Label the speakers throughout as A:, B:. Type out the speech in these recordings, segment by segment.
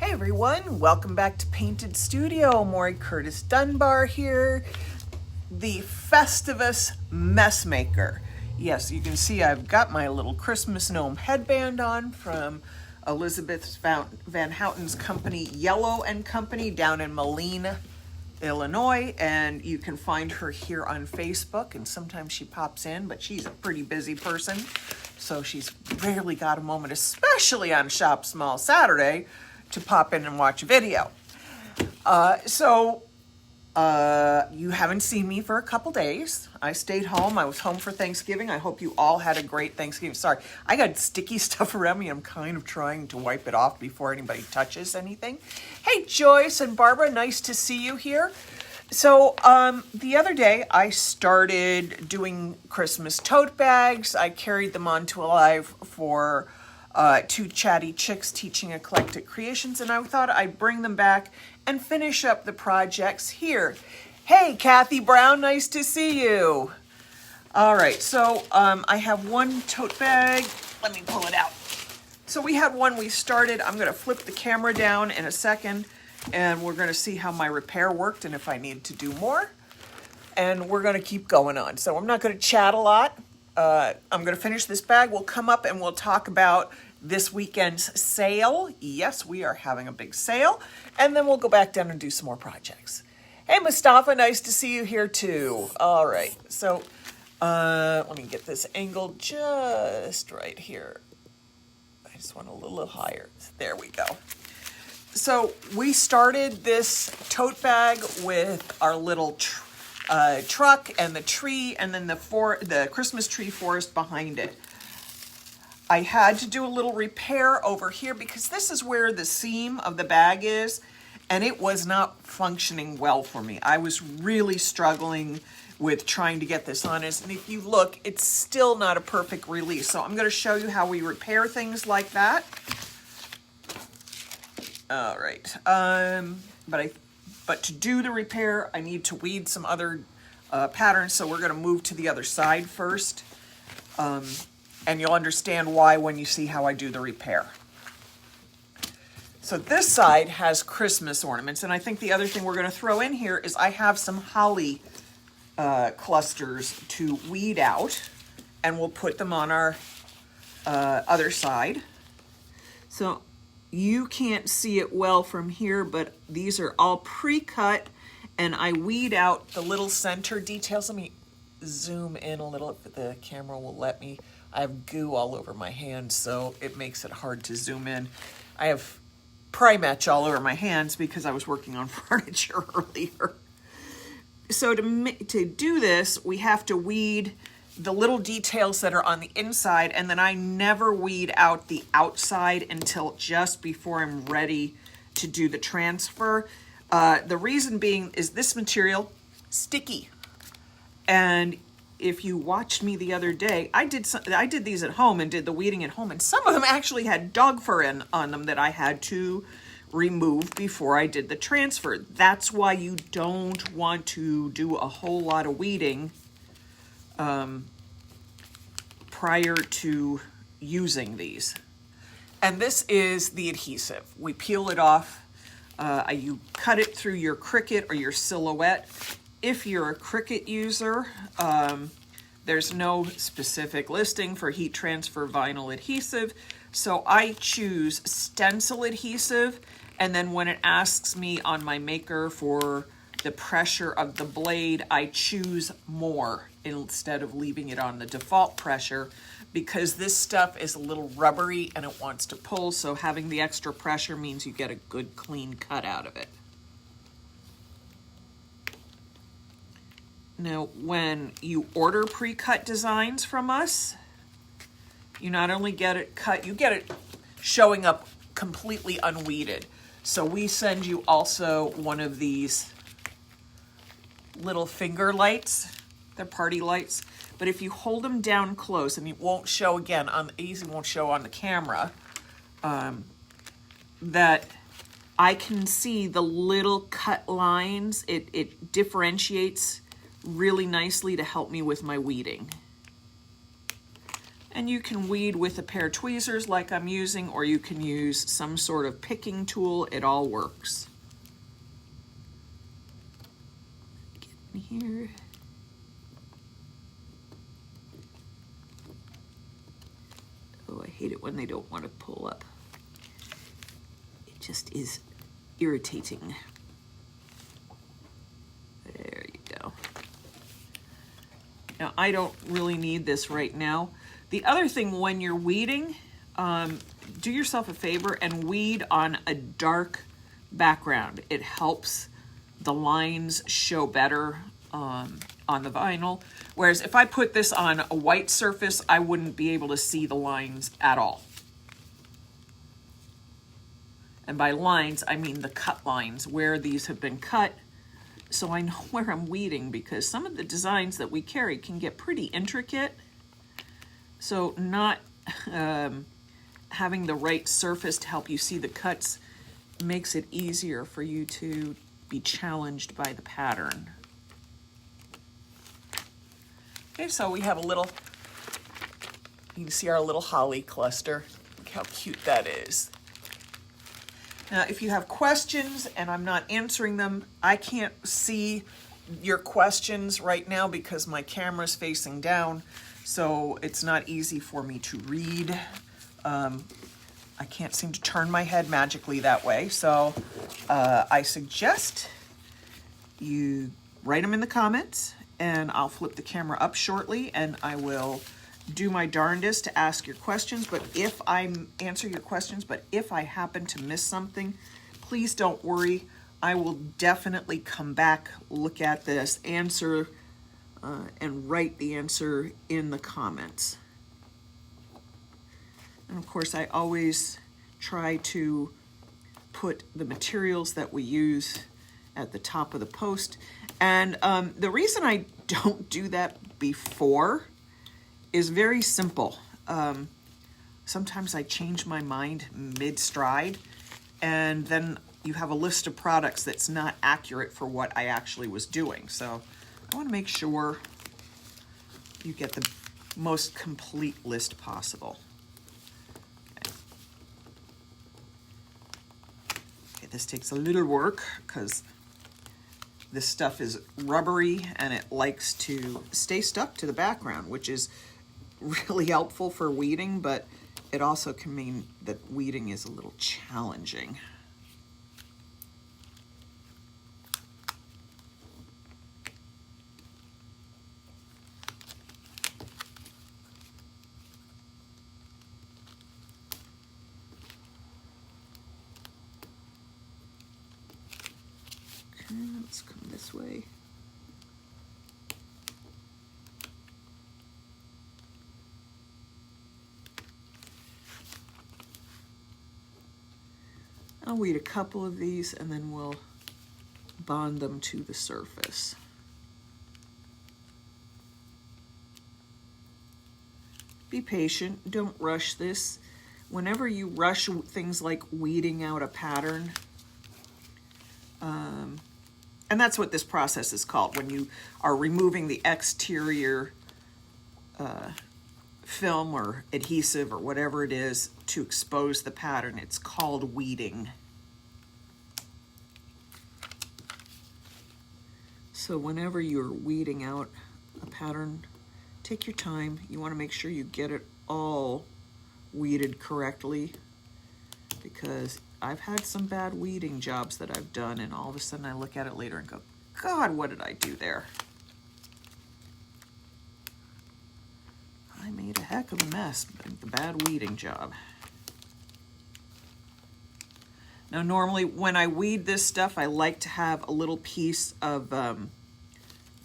A: Hey everyone, welcome back to Painted Studio. Maury Curtis Dunbar here, the Festivus Messmaker. Yes, you can see I've got my little Christmas gnome headband on from Elizabeth Van Houten's company, Yellow & Company, down in Moline, Illinois, and you can find her here on Facebook, and sometimes she pops in, but she's a pretty busy person, so she's rarely got a moment, especially on Shop Small Saturday, to pop in and watch a video. You haven't seen me for a couple days. I stayed home. I was home for Thanksgiving. I hope you all had a great Thanksgiving. Sorry, I got sticky stuff around me. I'm kind of trying to wipe it off before anybody touches anything. Hey, Joyce and Barbara, nice to see you here. So the other day I started doing Christmas tote bags. I carried them on to Alive for two chatty chicks teaching eclectic creations, and I thought I'd bring them back and finish up the projects here. Hey, Kathy Brown, nice to see you. All right, so I have one tote bag. Let me pull it out. So we had one we started. I'm gonna flip the camera down in a second, and we're gonna see how my repair worked and if I need to do more. And we're gonna keep going on. So I'm not gonna chat a lot. I'm gonna finish this bag. We'll come up and we'll talk about this weekend's sale. Yes, we are having a big sale. And then we'll go back down and do some more projects. Hey, Mustafa, nice to see you here too. All right, so let me get this angle just right here. I just want a little higher. There we go. So we started this tote bag with our little truck and the tree, and then the Christmas tree forest behind it. I had to do a little repair over here because this is where the seam of the bag is, and it was not functioning well for me. I was really struggling with trying to get this on. And if you look, it's still not a perfect release. So I'm going to show you how we repair things like that. All right. But to do the repair, I need to weed some other patterns. So we're going to move to the other side first. And you'll understand why when you see how I do the repair. So this side has Christmas ornaments, and I think the other thing we're going to throw in here is I have some holly clusters to weed out, and we'll put them on our other side. So you can't see it well from here, but these are all pre-cut, and I weed out the little center details. Let me zoom in a little if the camera will let me. I have goo all over my hands, so it makes it hard to zoom in. I have Primatch all over my hands because I was working on furniture earlier. So to do this, we have to weed the little details that are on the inside, and then I never weed out the outside until just before I'm ready to do the transfer. The reason being is this material, sticky. And if you watched me the other day, I did these at home and did the weeding at home, and some of them actually had dog fur on them that I had to remove before I did the transfer. That's why you don't want to do a whole lot of weeding prior to using these. And this is the adhesive. We peel it off. You cut it through your Cricut or your Silhouette. If you're a Cricut user, there's no specific listing for heat transfer vinyl adhesive, so I choose stencil adhesive, and then when it asks me on my maker for the pressure of the blade, I choose more instead of leaving it on the default pressure, because this stuff is a little rubbery and it wants to pull, so having the extra pressure means you get a good clean cut out of it. Now, when you order pre-cut designs from us, you not only get it cut, you get it showing up completely unweeded. So we send you also one of these little finger lights. They're party lights. But if you hold them down close, and it won't show again, won't show on the camera, that I can see the little cut lines. It differentiates really nicely to help me with my weeding. And you can weed with a pair of tweezers like I'm using, or you can use some sort of picking tool. It all works. Get in here. Oh, I hate it when they don't want to pull up. It just is irritating. There you go. Now, I don't really need this right now. The other thing, when you're weeding, do yourself a favor and weed on a dark background. It helps the lines show better on the vinyl. Whereas if I put this on a white surface, I wouldn't be able to see the lines at all. And by lines, I mean the cut lines, where these have been cut, so I know where I'm weeding, because some of the designs that we carry can get pretty intricate. So not having the right surface to help you see the cuts makes it easier for you to be challenged by the pattern. Okay, so we have a little, you can see our little holly cluster. Look how cute that is. Now, if you have questions and I'm not answering them, I can't see your questions right now because my camera's facing down, so it's not easy for me to read. I can't seem to turn my head magically that way, so I suggest you write them in the comments, and I'll flip the camera up shortly, and I will do my darndest to ask your questions. But if I answer your questions, but if I happen to miss something, please don't worry. I will definitely come back, look at this, answer, and write the answer in the comments. And of course, I always try to put the materials that we use at the top of the post. And the reason I don't do that before is very simple. Sometimes I change my mind mid-stride, and then you have a list of products that's not accurate for what I actually was doing. So I want to make sure you get the most complete list possible. Okay, this takes a little work because this stuff is rubbery and it likes to stay stuck to the background, which is really helpful for weeding, but it also can mean that weeding is a little challenging. Okay, let's come this way. I'll weed a couple of these and then we'll bond them to the surface. Be patient, don't rush this. Whenever you rush things like weeding out a pattern, and that's what this process is called, when you are removing the exterior film or adhesive or whatever it is to expose the pattern, it's called weeding. So whenever you're weeding out a pattern, take your time. You want to make sure you get it all weeded correctly, because I've had some bad weeding jobs that I've done, and all of a sudden I look at it later and go, God, what did I do there? I made a heck of a mess, the bad weeding job. Now, normally when I weed this stuff, I like to have a little piece of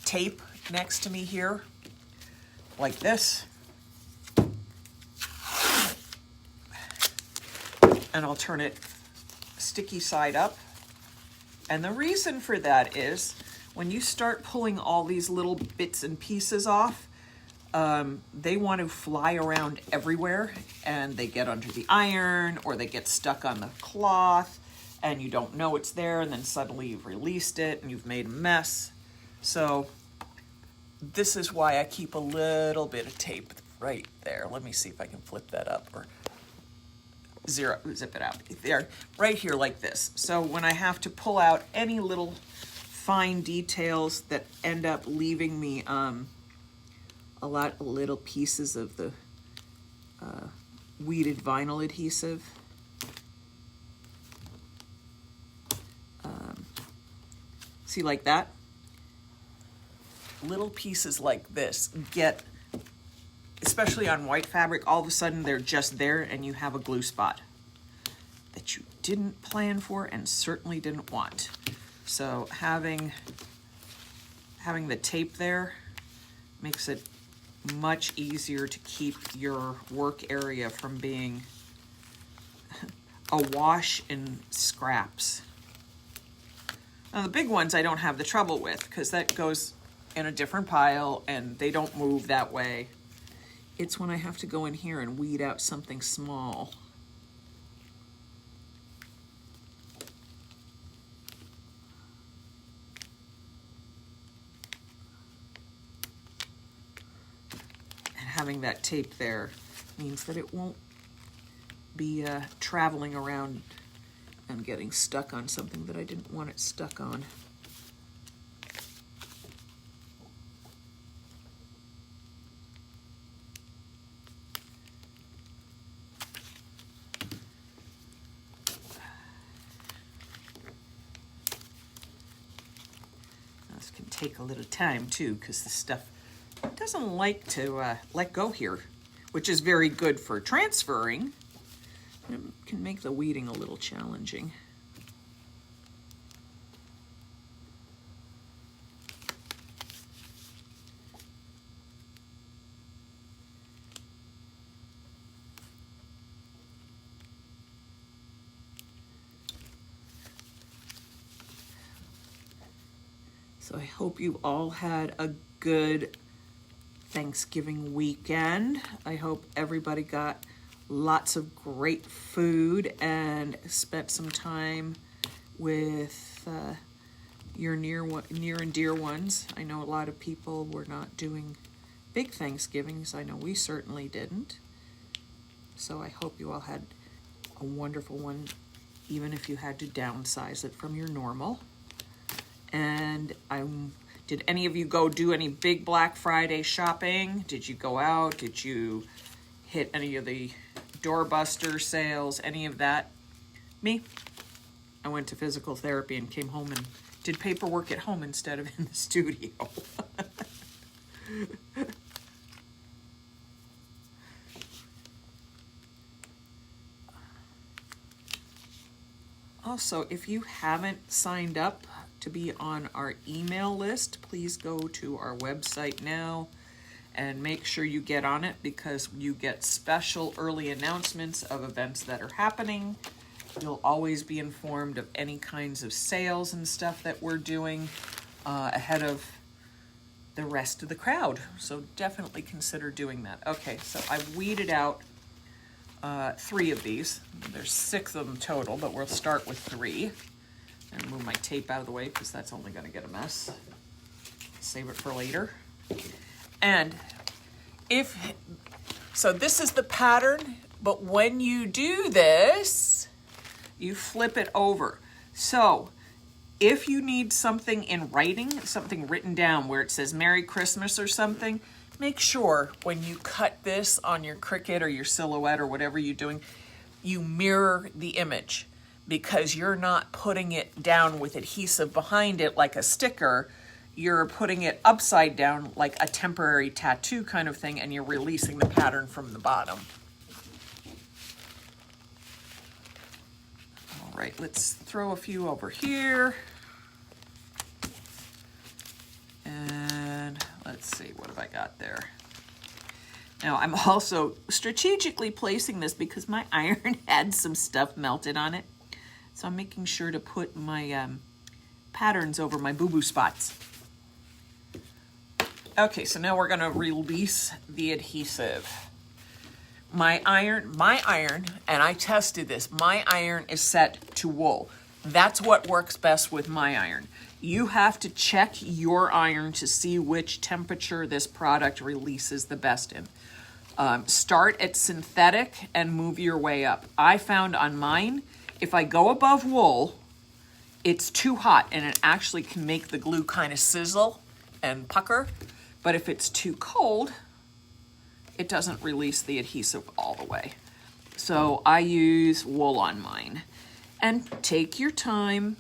A: tape next to me here, like this. And I'll turn it sticky side up. And the reason for that is when you start pulling all these little bits and pieces off, they want to fly around everywhere, and they get under the iron or they get stuck on the cloth and you don't know it's there, and then suddenly you've released it and you've made a mess. So this is why I keep a little bit of tape right there. Let me see if I can flip that up or zip it out. There, right here like this. So when I have to pull out any little fine details that end up leaving me a lot of little pieces of the weeded vinyl adhesive. See, like that? Little pieces like this get, especially on white fabric, all of a sudden they're just there and you have a glue spot that you didn't plan for and certainly didn't want. So having the tape there makes it much easier to keep your work area from being awash in scraps. Now the big ones I don't have the trouble with because that goes in a different pile and they don't move that way. It's when I have to go in here and weed out something small. And having that tape there means that it won't be traveling around and getting stuck on something that I didn't want it stuck on. This can take a little time too because the stuff doesn't like to let go here, which is very good for transferring. It can make the weeding a little challenging. So I hope you all had a good Thanksgiving weekend. I hope everybody got lots of great food and spent some time with your near and dear ones. I know a lot of people were not doing big Thanksgivings. I know we certainly didn't. So I hope you all had a wonderful one, even if you had to downsize it from your normal. And did any of you go do any big Black Friday shopping? Did you go out? Did you hit any of the doorbuster sales, any of that? Me? I went to physical therapy and came home and did paperwork at home instead of in the studio. Also, if you haven't signed up to be on our email list, please go to our website now and make sure you get on it because you get special early announcements of events that are happening. You'll always be informed of any kinds of sales and stuff that we're doing ahead of the rest of the crowd. So definitely consider doing that. Okay, so I've weeded out 3 of these. There's 6 of them total, but we'll start with 3. And move my tape out of the way because that's only going to get a mess. Save it for later. And so this is the pattern, but when you do this, you flip it over. So if you need something in writing, something written down where it says Merry Christmas or something, make sure when you cut this on your Cricut or your Silhouette or whatever you're doing, you mirror the image because you're not putting it down with adhesive behind it like a sticker. You're putting it upside down like a temporary tattoo kind of thing, and you're releasing the pattern from the bottom. All right, let's throw a few over here. And let's see, what have I got there? Now, I'm also strategically placing this because my iron had some stuff melted on it. So I'm making sure to put my patterns over my boo-boo spots. Okay, so now we're gonna release the adhesive. My iron, and I tested this, my iron is set to wool. That's what works best with my iron. You have to check your iron to see which temperature this product releases the best in. Start at synthetic and move your way up. I found on mine, if I go above wool, it's too hot and it actually can make the glue kind of sizzle and pucker. But if it's too cold, it doesn't release the adhesive all the way. So I use wool on mine. And take your time,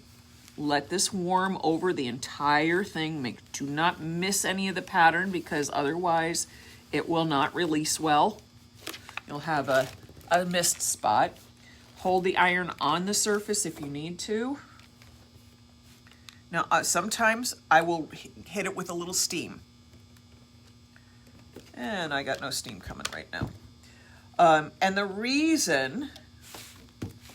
A: let this warm over the entire thing. Do not miss any of the pattern because otherwise it will not release well. You'll have a missed spot. Hold the iron on the surface if you need to. Now, sometimes I will hit it with a little steam. And I got no steam coming right now. And the reason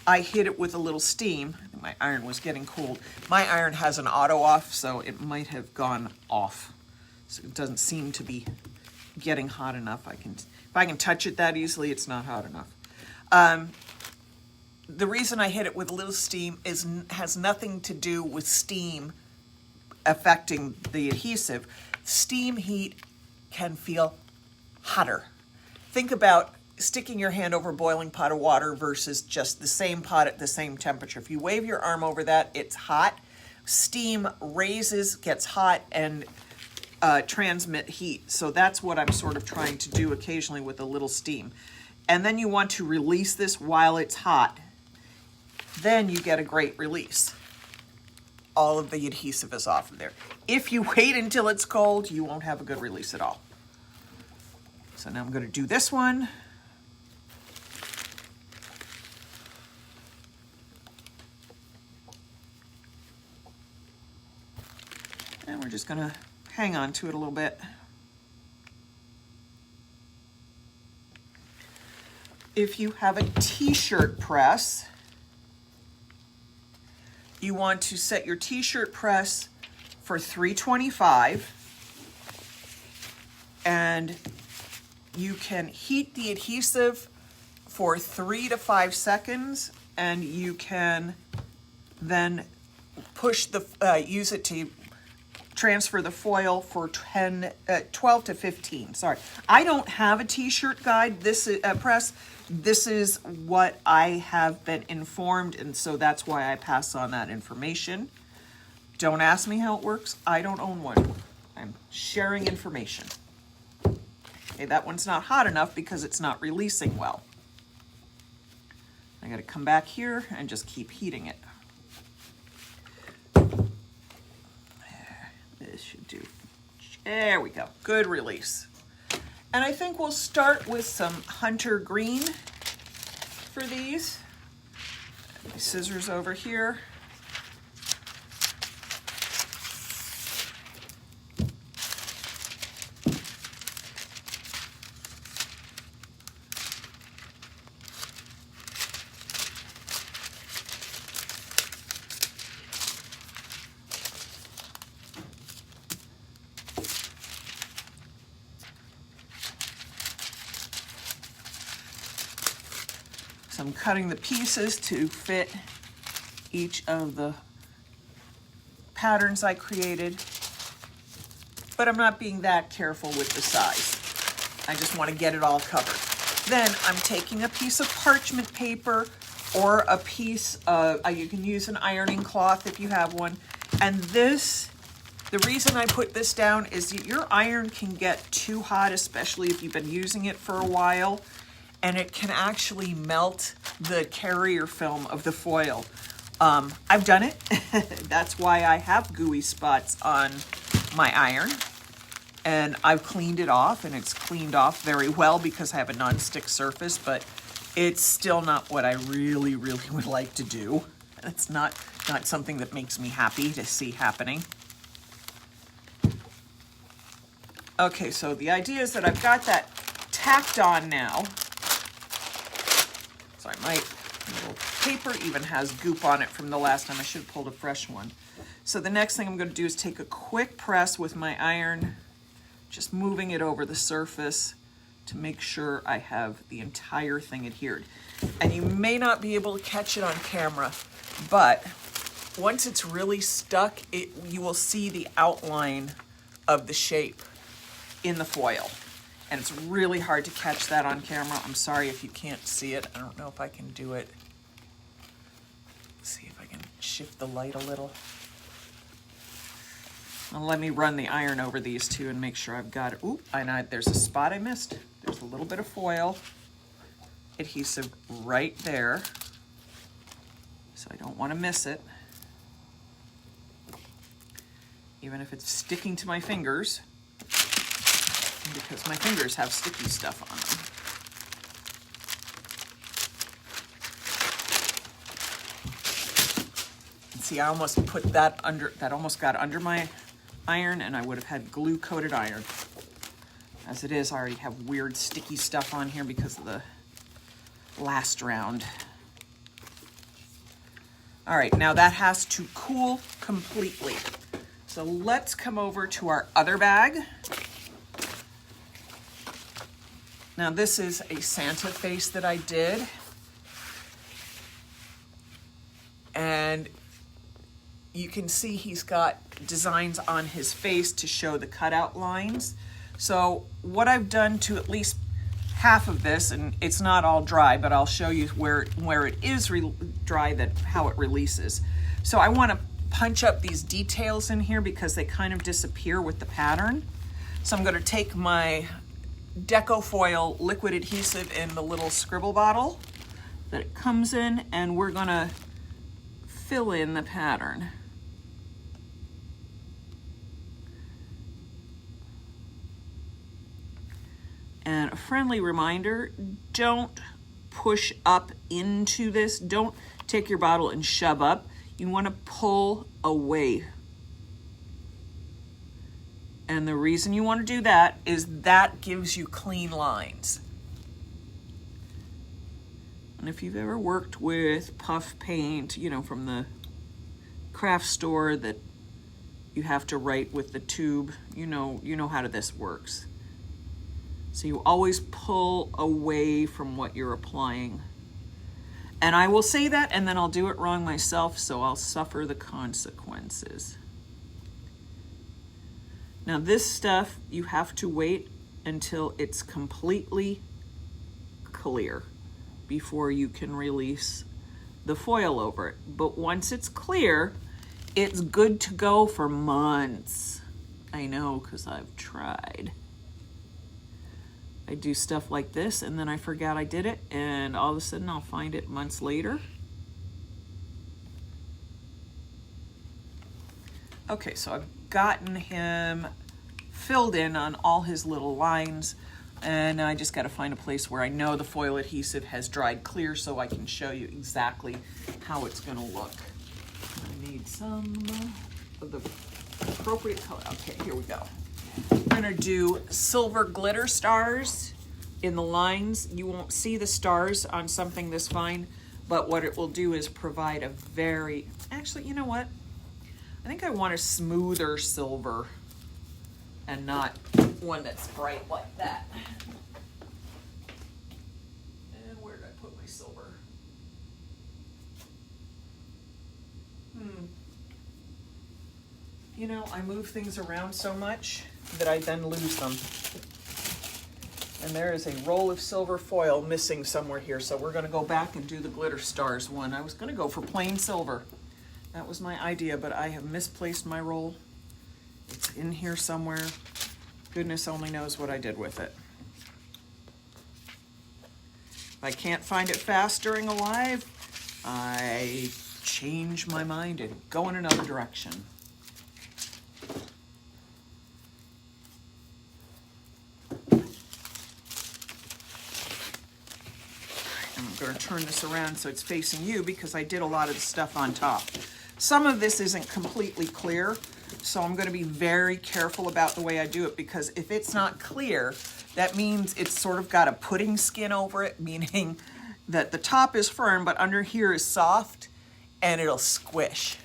A: I hit it with a little steam, I think my iron was getting cold. My iron has an auto off, so it might have gone off. So it doesn't seem to be getting hot enough. If I can touch it that easily, it's not hot enough. The reason I hit it with a little steam has nothing to do with steam affecting the adhesive. Steam heat can feel hotter. Think about sticking your hand over a boiling pot of water versus just the same pot at the same temperature. If you wave your arm over that, it's hot. Steam raises, gets hot, and transmit heat. So that's what I'm sort of trying to do occasionally with a little steam. And then you want to release this while it's hot. Then you get a great release. All of the adhesive is off of there. If you wait until it's cold, you won't have a good release at all. So now I'm going to do this one. And we're just going to hang on to it a little bit. If you have a t-shirt press, you want to set your t-shirt press for 325, and you can heat the adhesive for 3 to 5 seconds, and you can then push use it to transfer the foil for 12 to 15. Sorry, I don't have a t-shirt guide. This press. This is what I have been informed, and so that's why I pass on that information. Don't ask me how it works. I don't own one. I'm sharing information. Okay, that one's not hot enough because it's not releasing well. I got to come back here and just keep heating it. This should do. There we go. Good release. And I think we'll start with some hunter green for these. My scissors over here. I'm cutting the pieces to fit each of the patterns I created, but I'm not being that careful with the size. I just want to get it all covered. Then I'm taking a piece of parchment paper or a piece of, you can use an ironing cloth if you have one. And this, the reason I put this down is your iron can get too hot, especially if you've been using it for a while, and it can actually melt the carrier film of the foil. I've done it. That's why I have gooey spots on my iron. And I've cleaned it off, and it's cleaned off very well because I have a non-stick surface, but it's still not what I really, really would like to do. It's not something that makes me happy to see happening. Okay, so the idea is that I've got that tacked on now. So my little paper even has goop on it from the last time. I should have pulled a fresh one. So the next thing I'm going to do is take a quick press with my iron, just moving it over the surface to make sure I have the entire thing adhered. And you may not be able to catch it on camera, but once it's really stuck, you will see the outline of the shape in the foil. And it's really hard to catch that on camera. I'm sorry if you can't see it. I don't know if I can do it. Let's see if I can shift the light a little. Well, let me run the iron over these two and make sure I've got it. Oop, there's a spot I missed. There's a little bit of foil adhesive right there. So I don't want to miss it. Even if it's sticking to my fingers, because my fingers have sticky stuff on them. And see, I almost put that under, that almost got under my iron, and I would have had glue coated iron. As it is, I already have weird sticky stuff on here because of the last round. All right, now that has to cool completely. So let's come over to our other bag. Now this is a Santa face that I did. And you can see he's got designs on his face to show the cutout lines. So what I've done to at least half of this, and it's not all dry, but I'll show you where it is dry, that how it releases. So I want to punch up these details in here because they kind of disappear with the pattern. So I'm going to take my Deco Foil liquid adhesive in the little scribble bottle that it comes in, and we're going to fill in the pattern. And a friendly reminder, don't push up into this. Don't take your bottle and shove up. You want to pull away. And the reason you want to do that is that gives you clean lines. And if you've ever worked with puff paint, you know, from the craft store that you have to write with the tube, you know how this works. So you always pull away from what you're applying. And I will say that, and then I'll do it wrong myself, so I'll suffer the consequences. Now this stuff, you have to wait until it's completely clear before you can release the foil over it. But once it's clear, it's good to go for months. I know, because I've tried. I do stuff like this and then I forgot I did it, and all of a sudden I'll find it months later. Okay, so I've gotten him filled in on all his little lines, and I just got to find a place where I know the foil adhesive has dried clear so I can show you exactly how it's going to look. I need some of the appropriate color. Okay, here we go. We're going to do silver glitter stars in the lines. You won't see the stars on something this fine, but what it will do is provide a very, actually, you know what? I think I want a smoother silver and not one that's bright like that. And where did I put my silver? You know, I move things around so much that I then lose them. And there is a roll of silver foil missing somewhere here, so we're going to go back and do the glitter stars one. I was going to go for plain silver. That was my idea, but I have misplaced my roll. It's in here somewhere. Goodness only knows what I did with it. If I can't find it fast during a live, I change my mind and go in another direction. I'm going to turn this around so it's facing you because I did a lot of the stuff on top. Some of this isn't completely clear, so I'm going to be very careful about the way I do it, because if it's not clear, that means it's sort of got a pudding skin over it, meaning that the top is firm, but under here is soft, and it'll squish.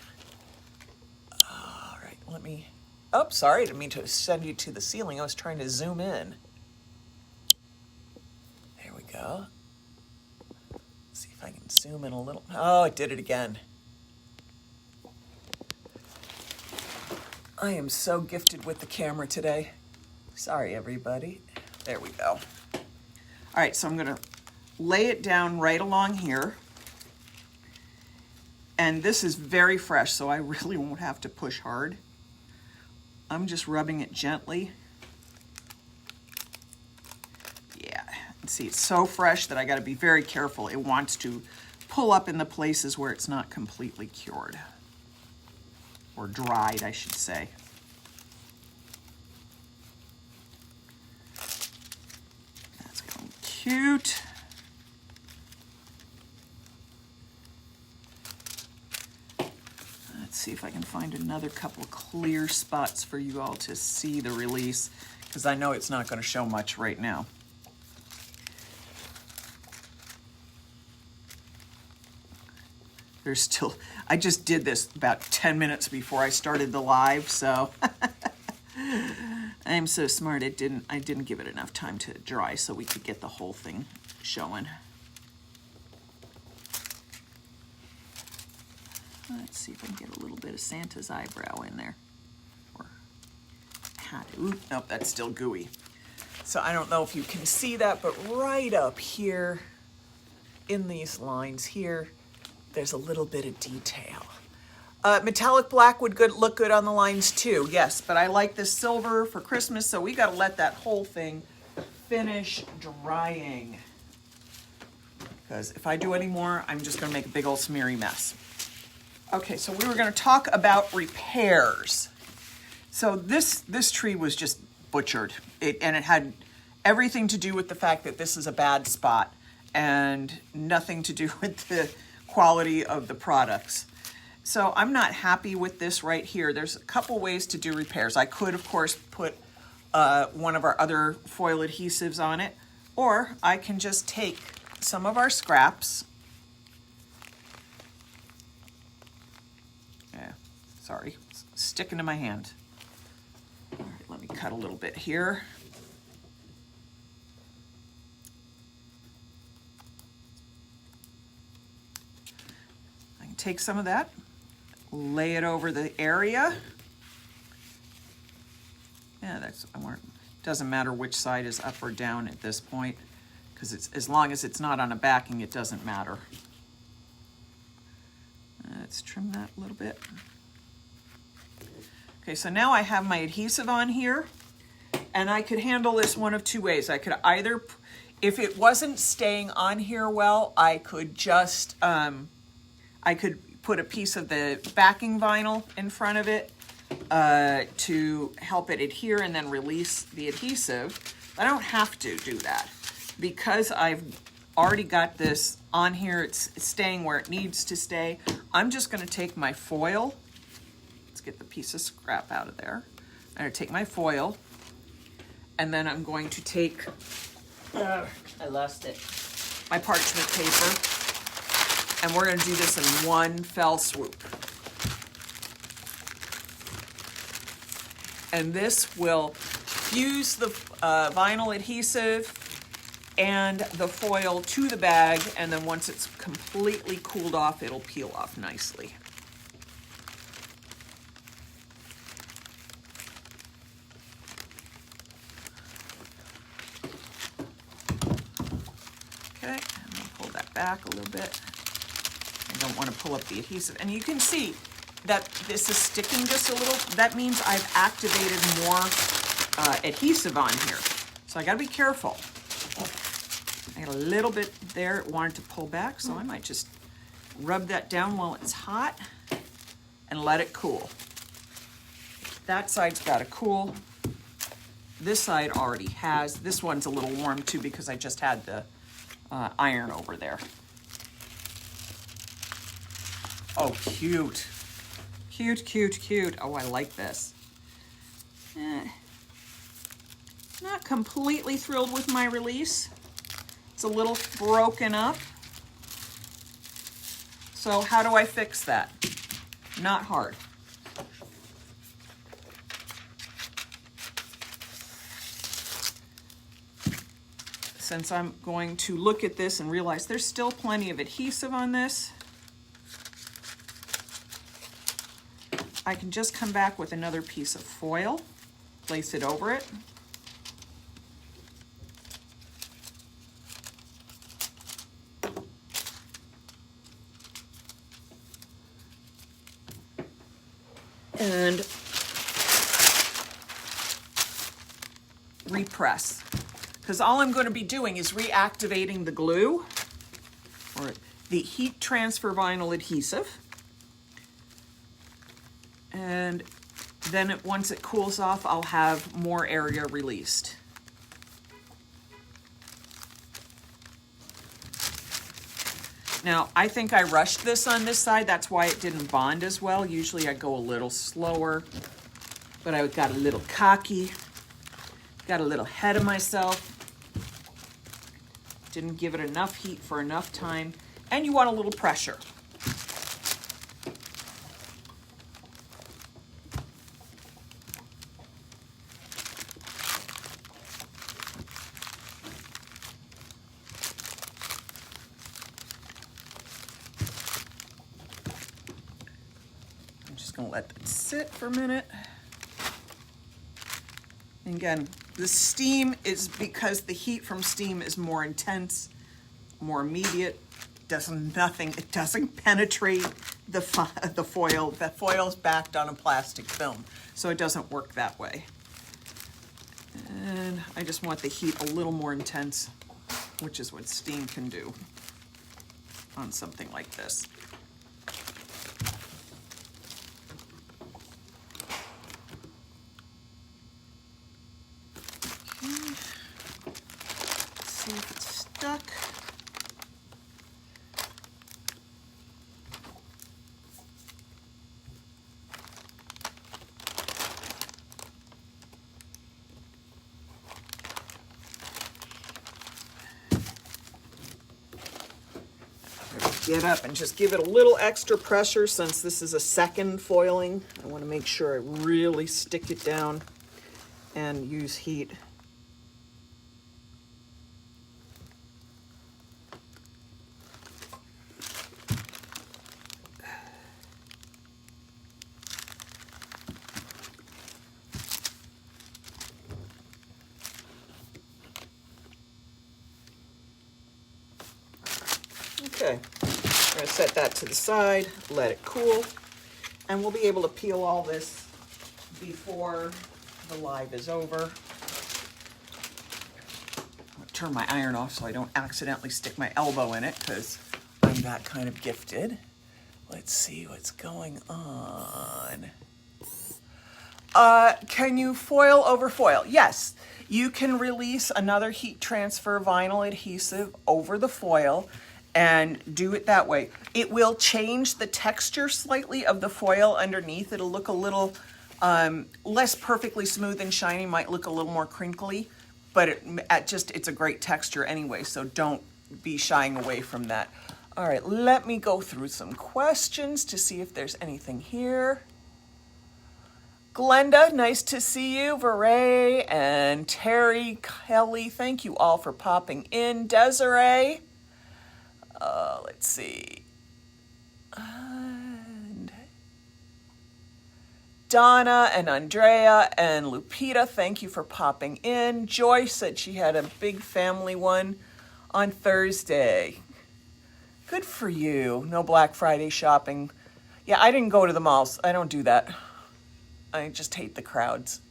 A: All right, let me, oh, sorry, I didn't mean to send you to the ceiling. I was trying to zoom in. There we go. Let's see if I can zoom in a little. Oh, it did it again. I am so gifted with the camera today. Sorry, everybody. There we go. All right, so I'm gonna lay it down right along here. And this is very fresh, so I really won't have to push hard. I'm just rubbing it gently. Yeah, and see, it's so fresh that I gotta be very careful. It wants to pull up in the places where it's not completely cured. Or dried, I should say. That's going cute. Let's see if I can find another couple clear spots for you all to see the release, because I know it's not going to show much right now. There's still, I just did this about 10 minutes before I started the live, so I'm so smart. I didn't give it enough time to dry so we could get the whole thing showing. Let's see if I can get a little bit of Santa's eyebrow in there. Or hat. Ooh, nope, that's still gooey. So I don't know if you can see that, but right up here in these lines here, there's a little bit of detail. Metallic black would look good on the lines too, yes, but I like this silver for Christmas, so we gotta let that whole thing finish drying. Because if I do any more, I'm just gonna make a big old smeary mess. Okay, so we were gonna talk about repairs. So this tree was just butchered, and it had everything to do with the fact that this is a bad spot and nothing to do with the quality of the products. So I'm not happy with this right here. There's a couple ways to do repairs. I could, of course, put one of our other foil adhesives on it, or I can just take some of our scraps. Yeah, sorry, it's sticking to my hand. All right, let me cut a little bit here. Take some of that, lay it over the area. Yeah, doesn't matter which side is up or down at this point, because it's as long as it's not on a backing, it doesn't matter. Let's trim that a little bit. Okay, so now I have my adhesive on here, and I could handle this one of two ways. I could either, if it wasn't staying on here well, I could just I could put a piece of the backing vinyl in front of it to help it adhere and then release the adhesive. I don't have to do that because I've already got this on here. It's staying where it needs to stay. I'm just going to take my foil. Let's get the piece of scrap out of there. I'm going to take my foil, and then I'm going to take, I lost it, my parchment paper. And we're going to do this in one fell swoop. And this will fuse the vinyl adhesive and the foil to the bag, and then once it's completely cooled off, it'll peel off nicely. Okay, I'm going to pull that back a little bit. I don't want to pull up the adhesive. And you can see that this is sticking just a little. That means I've activated more adhesive on here. So I got to be careful. I got a little bit there. It wanted to pull back, so I might just rub that down while it's hot and let it cool. That side's got to cool. This side already has. This one's a little warm too because I just had the iron over there. Oh, cute. Cute, cute, cute. Oh, I like this. Not completely thrilled with my release. It's a little broken up. So how do I fix that? Not hard. Since I'm going to look at this and realize there's still plenty of adhesive on this, I can just come back with another piece of foil, place it over it. and repress. Because all I'm going to be doing is reactivating the glue, or the heat transfer vinyl adhesive. And then once it cools off, I'll have more area released. Now, I think I rushed this on this side. That's why it didn't bond as well. Usually I go a little slower, but I got a little cocky, got a little ahead of myself. Didn't give it enough heat for enough time, and you want a little pressure. Gonna let that sit for a minute. And again, the steam is because the heat from steam is more intense, more immediate. It doesn't penetrate the foil. The foil's backed on a plastic film, so it doesn't work that way. And I just want the heat a little more intense, which is what steam can do on something like this. See if it's stuck. Get up and just give it a little extra pressure since this is a second foiling. I want to make sure I really stick it down and use heat. Okay, we're going to set that to the side, let it cool, and we'll be able to peel all this before the live is over. I'll turn my iron off so I don't accidentally stick my elbow in it because I'm that kind of gifted. Let's see what's going on. Can you foil over foil? Yes, you can release another heat transfer vinyl adhesive over the foil and do it that way. It will change the texture slightly of the foil underneath. It'll look a little less perfectly smooth and shiny, might look a little more crinkly, but it's a great texture anyway, so don't be shying away from that. All right, let me go through some questions to see if there's anything here. Glenda, nice to see you. Veray and Terry, Kelly, thank you all for popping in. Desiree. Let's see. And Donna and Andrea and Lupita, thank you for popping in. Joy said she had a big family one on Thursday. Good for you. No Black Friday shopping. Yeah, I didn't go to the malls. I don't do that. I just hate the crowds.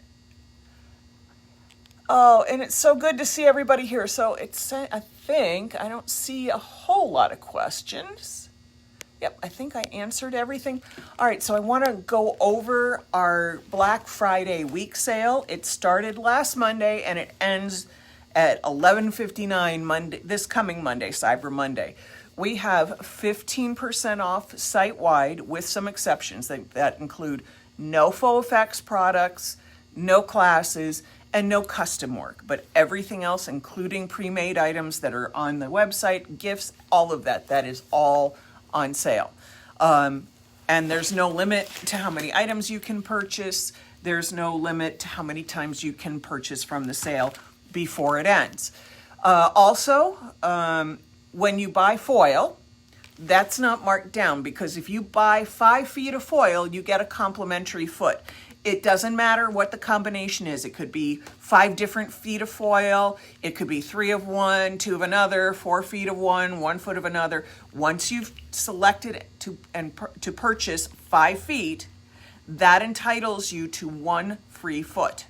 A: Oh, and it's so good to see everybody here. So I think I don't see a whole lot of questions. Yep, I think I answered everything. All right, so I want to go over our Black Friday week sale. It started last Monday and it ends at 11:59 Monday, this coming Monday, Cyber Monday. We have 15% off site-wide with some exceptions that include no faux effects products, no classes, and no custom work, but everything else, including pre-made items that are on the website, gifts, all of that is all on sale. And there's no limit to how many items you can purchase. There's no limit to how many times you can purchase from the sale before it ends. Also, when you buy foil, that's not marked down because if you buy 5 feet of foil, you get a complimentary foot. It doesn't matter what the combination is. It could be 5 different feet of foil. It could be 3 of one, 2 of another, 4 feet of one, 1 foot of another. Once you've selected to purchase 5 feet, that entitles you to 1 free foot.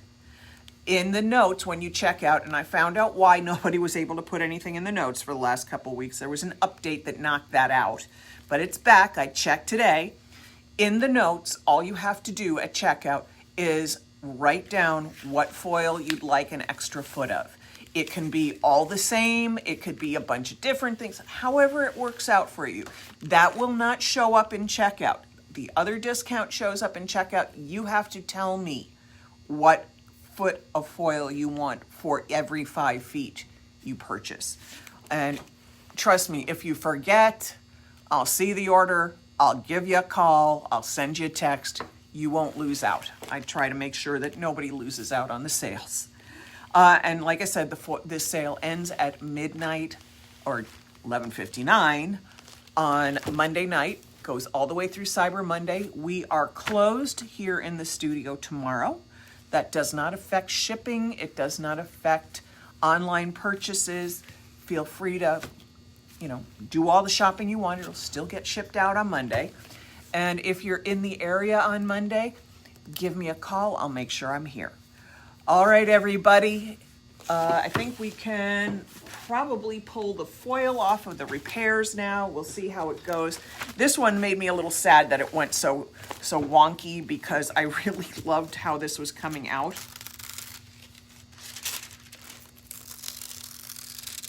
A: In the notes when you check out, and I found out why nobody was able to put anything in the notes for the last couple of weeks. There was an update that knocked that out, but it's back. I checked today. In the notes, all you have to do at checkout is write down what foil you'd like an extra foot of. It can be all the same. It could be a bunch of different things. However it works out for you. That will not show up in checkout. The other discount shows up in checkout. You have to tell me what foot of foil you want for every 5 feet you purchase. And trust me, if you forget, I'll see the order, I'll give you a call, I'll send you a text. You won't lose out. I try to make sure that nobody loses out on the sales. And like I said, this sale ends at midnight or 11:59 on Monday night, goes all the way through Cyber Monday. We are closed here in the studio tomorrow. That does not affect shipping. It does not affect online purchases. Feel free to, do all the shopping you want. It'll still get shipped out on Monday. And if you're in the area on Monday, give me a call. I'll make sure I'm here. All right, everybody. I think we can probably pull the foil off of the repairs now. We'll see how it goes. This one made me a little sad that it went so wonky because I really loved how this was coming out.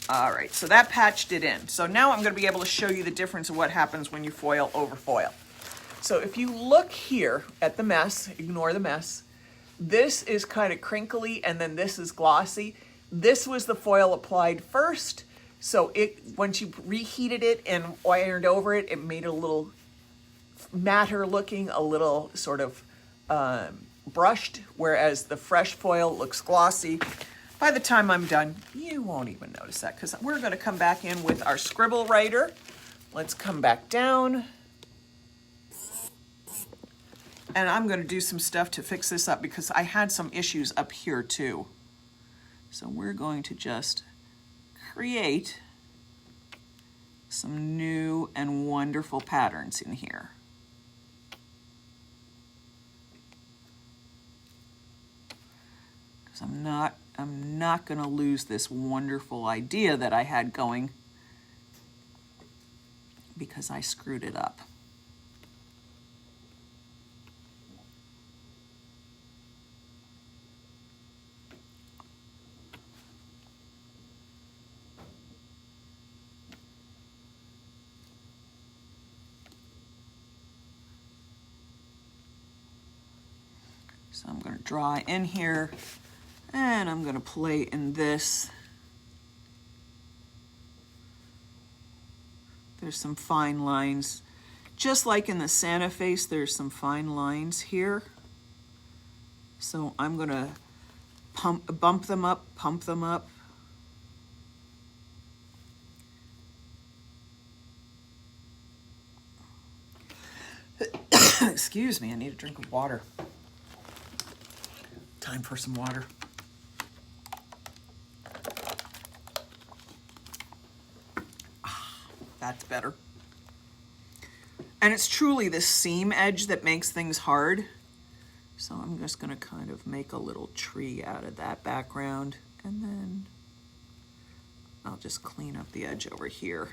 A: All right, so that patched it in. So now I'm going to be able to show you the difference of what happens when you foil over foil. So if you look here at the mess, ignore the mess. This is kind of crinkly and then this is glossy. This was the foil applied first. So once you reheated it and ironed over it, it made it a little matter looking, a little sort of brushed, whereas the fresh foil looks glossy. By the time I'm done, you won't even notice that because we're going to come back in with our scribble writer. Let's come back down. And I'm going to do some stuff to fix this up because I had some issues up here too. So we're going to just create some new and wonderful patterns in here. Because I'm not going to lose this wonderful idea that I had going because I screwed it up. So I'm going to draw in here, and I'm going to play in this. There's some fine lines. Just like in the Santa face, there's some fine lines here. So I'm going to bump them up, pump them up. Excuse me, I need a drink of water. Time for some water. That's better. And it's truly the seam edge that makes things hard. So I'm just going to kind of make a little tree out of that background. And then I'll just clean up the edge over here.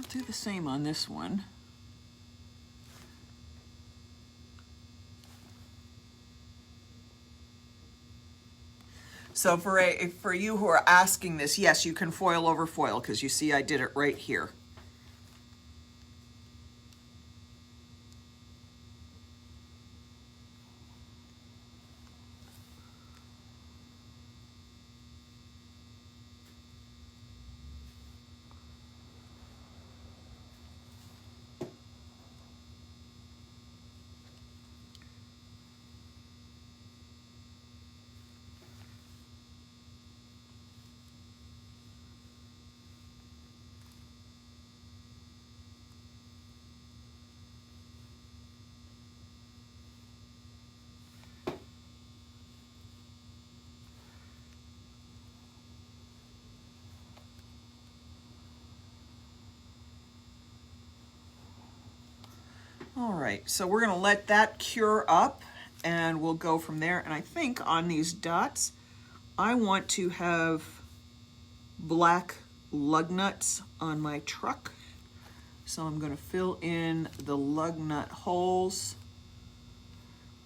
A: Do the same on this one. So for you who are asking this, yes, you can foil over foil because you see I did it right here. All right, so we're gonna let that cure up and we'll go from there. And I think on these dots, I want to have black lug nuts on my truck. So I'm gonna fill in the lug nut holes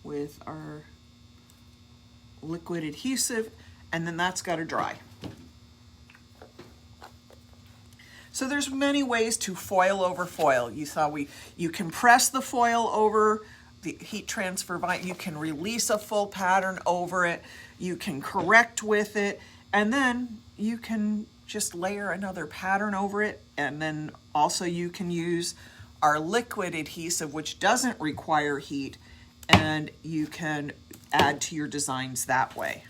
A: with our liquid adhesive, and then that's gotta dry. So there's many ways to foil over foil. You saw you can press the foil over the heat transfer vinyl, you can release a full pattern over it, you can correct with it, and then you can just layer another pattern over it, and then also you can use our liquid adhesive, which doesn't require heat, and you can add to your designs that way.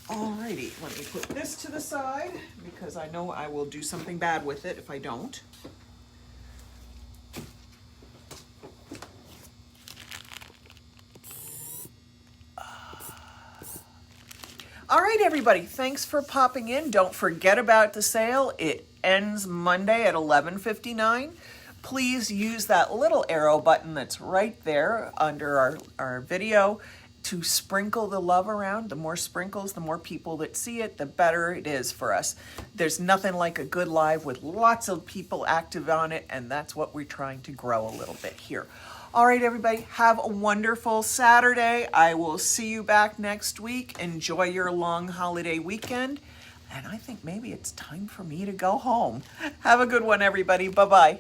A: Alrighty, let me put this to the side because I know I will do something bad with it if I don't. All right, everybody, thanks for popping in. Don't forget about the sale. It ends Monday at 11:59. Please use that little arrow button that's right there under our video to sprinkle the love around. The more sprinkles, the more people that see it, the better it is for us. There's nothing like a good live with lots of people active on it, and that's what we're trying to grow a little bit here. All right, everybody, have a wonderful Saturday. I will see you back next week. Enjoy your long holiday weekend. And I think maybe it's time for me to go home. Have a good one, everybody. Bye-bye.